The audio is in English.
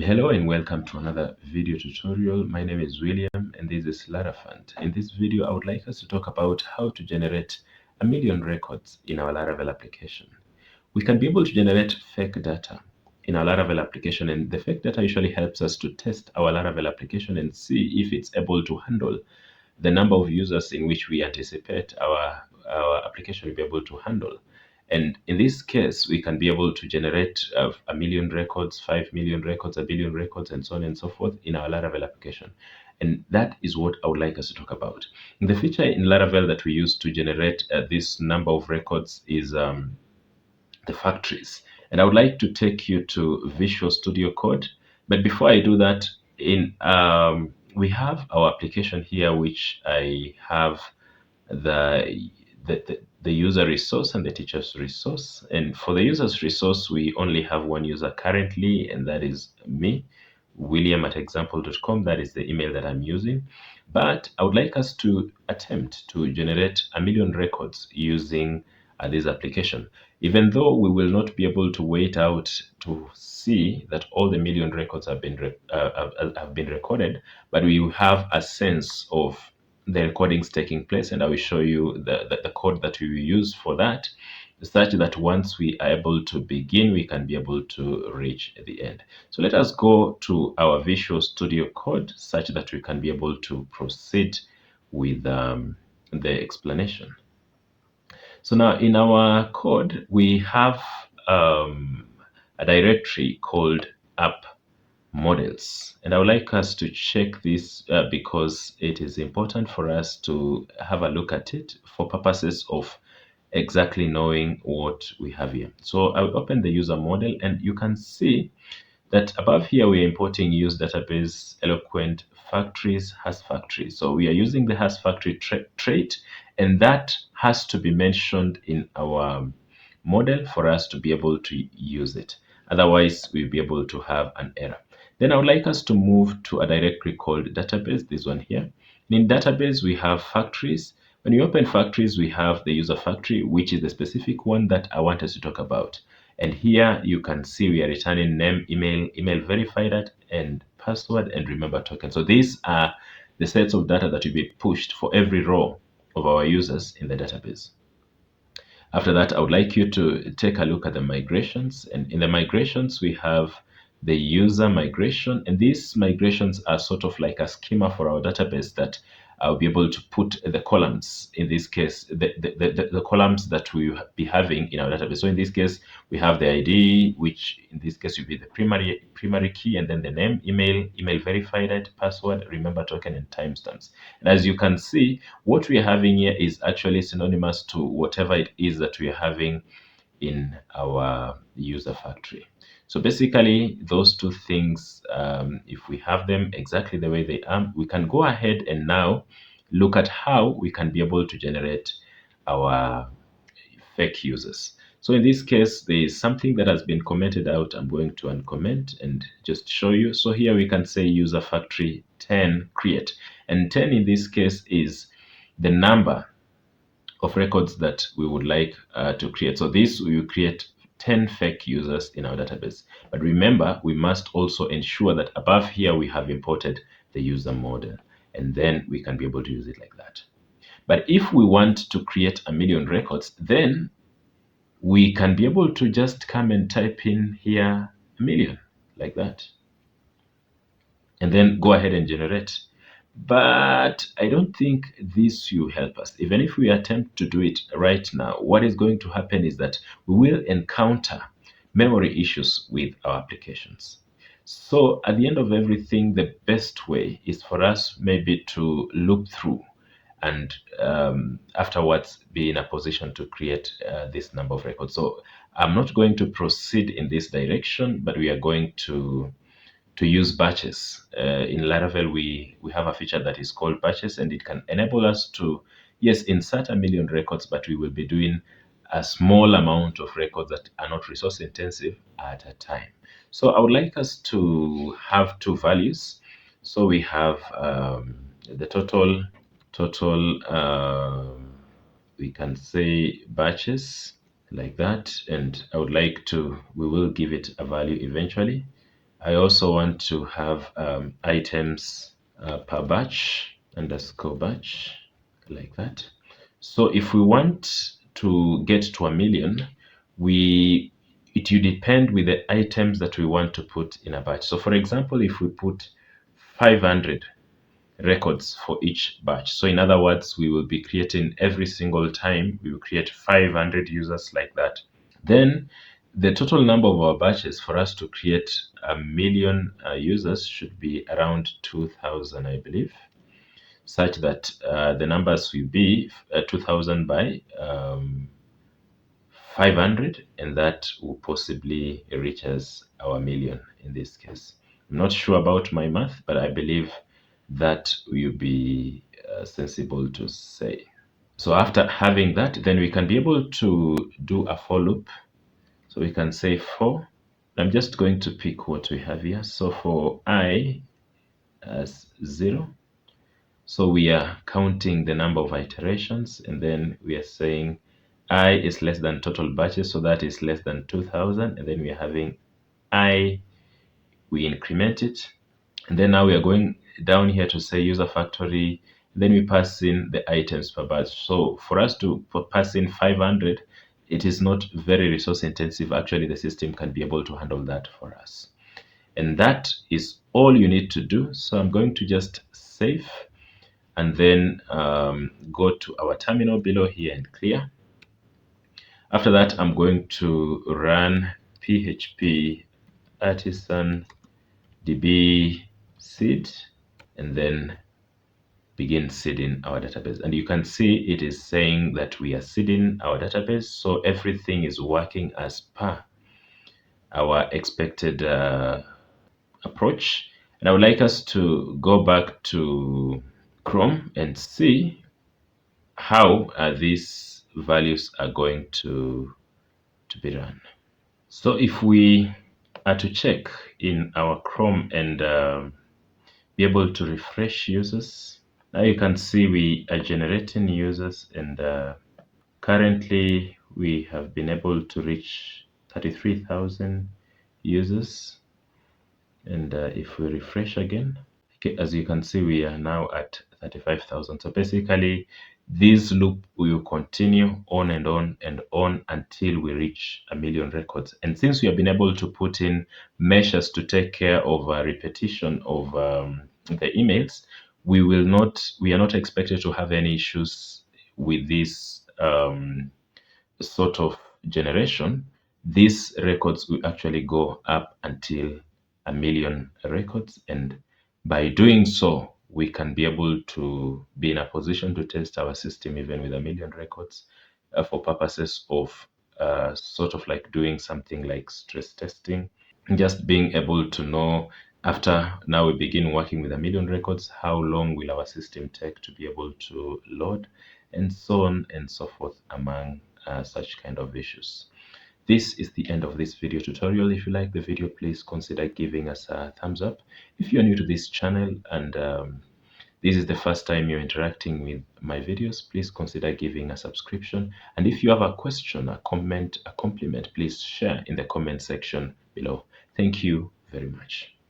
Hello and welcome to another video tutorial. My name is William and this is Laravel. In this video, I would like us to talk about how to generate a million records in our Laravel application. We can be able to generate fake data in our Laravel application, and the fake data usually helps us to test our Laravel application and see if it's able to handle the number of users in which we anticipate our application will be able to handle. And in this case, we can be able to generate a million records, 5 million records, a billion records, and so on and so forth in our Laravel application. And that is what I would like us to talk about. The feature in Laravel that we use to generate this number of records is the factories. And I would like to take you to Visual Studio Code. But before I do that, we have our application here, which I have the, the user resource and the teacher's resource. And for the user's resource, we only have one user currently, and that is me, William at example.com. That is the email that I'm using. But I would like us to attempt to generate a million records using this application. Even though we will not be able to wait out to see that all the million records have been recorded, but we will have a sense of the recordings taking place, and I will show you the code that we will use for that, such that once we are able to begin, we can be able to reach the end. So let us go to our Visual Studio Code such that we can be able to proceed with the explanation. So now in our code, we have a directory called app models. And I would like us to check this because it is important for us to have a look at it for purposes of exactly knowing what we have here. So I will open the user model, and you can see that above here we are importing use database eloquent factories has factory. So we are using the has factory trait, and that has to be mentioned in our model for us to be able to use it. Otherwise, we'll be able to have an error. Then I would like us to move to a directory called database, this one here. And in database, we have factories. When you open factories, we have the user factory, which is the specific one that I want us to talk about. And here you can see we are returning name, email verified at, and password, and remember token. So these are the sets of data that will be pushed for every row of our users in the database. After that, I would like you to take a look at the migrations. And in the migrations, we have the user migration. And these migrations are sort of like a schema for our database that I'll be able to put the columns, in this case, the columns that we will be having in our database. So in this case, we have the ID, which in this case will be the primary key, and then the name, email verified, password, remember token, and timestamps. And as you can see, what we are having here is actually synonymous to whatever it is that we are having in our user factory. So basically, those two things, if we have them exactly the way they are, we can go ahead and now look at how we can be able to generate our fake users. So in this case, there is something that has been commented out. I'm going to uncomment and just show you. So here we can say user factory 10 create. And 10 in this case is the number of records that we would like to create. So this we will create 10 fake users in our database. But remember, we must also ensure that above here we have imported the user model, and then we can be able to use it like that. But if we want to create a million records, then we can be able to just come and type in here a million like that, and then go ahead and generate. But I don't think this will help us. Even if we attempt to do it right now, what is going to happen is that we will encounter memory issues with our applications. So at the end of everything, the best way is for us maybe to loop through and afterwards be in a position to create this number of records. So I'm not going to proceed in this direction, but we are going to use batches. In Laravel, we have a feature that is called batches, and it can enable us to, yes, insert a million records, but we will be doing a small amount of records that are not resource intensive at a time. So I would like us to have two values. So we have the total, we can say batches like that, and I would like to, we will give it a value eventually. I also want to have items per batch underscore batch like that. So if we want to get to 1 million, it will depend with the items that we want to put in a batch. So for example, if we put 500 records for each batch. So in other words, we will be creating every single time, we will create 500 users like that. Then the total number of our batches for us to create 1 million users should be around 2000, I believe, such that the numbers will be 2000 by 500, and that will possibly reach us our million in this case. I'm not sure about my math, but I believe that will be sensible to say. So after having that, then we can be able to do a for loop. So we can say for, I'm just going to pick what we have here. So for I as 0, so we are counting the number of iterations, and then we are saying I is less than total batches, so that is less than 2000, and then we are having I, we increment it, and then now we are going down here to say user factory, then we pass in the items per batch. So for us to pass in 500, it is not very resource intensive. Actually, the system can be able to handle that for us. And that is all you need to do. So I'm going to just save and then go to our terminal below here and clear. After that, I'm going to run php artisan db seed and then begin seeding our database. And you can see it is saying that we are seeding our database. So everything is working as per our expected approach. And I would like us to go back to Chrome and see how these values are going to be run. So if we are to check in our Chrome and be able to refresh users, now you can see we are generating users, and currently we have been able to reach 33,000 users. And if we refresh again, okay, as you can see, we are now at 35,000. So basically, this loop will continue on and on and on until we reach 1 million records. And since we have been able to put in measures to take care of repetition of the emails, we are not expected to have any issues with this sort of generation. These records will actually go up until 1 million records, and by doing so we can be able to be in a position to test our system even with 1 million records for purposes of sort of like doing something like stress testing, just being able to know after now we begin working with 1 million records, how long will our system take to be able to load, and so on and so forth, among such kind of issues. This is the end of this video tutorial. If you like the video, please consider giving us a thumbs up. If you're new to this channel and this is the first time you're interacting with my videos, please consider giving a subscription. And if you have a question, a comment, a compliment, please share in the comment section below. Thank you very much.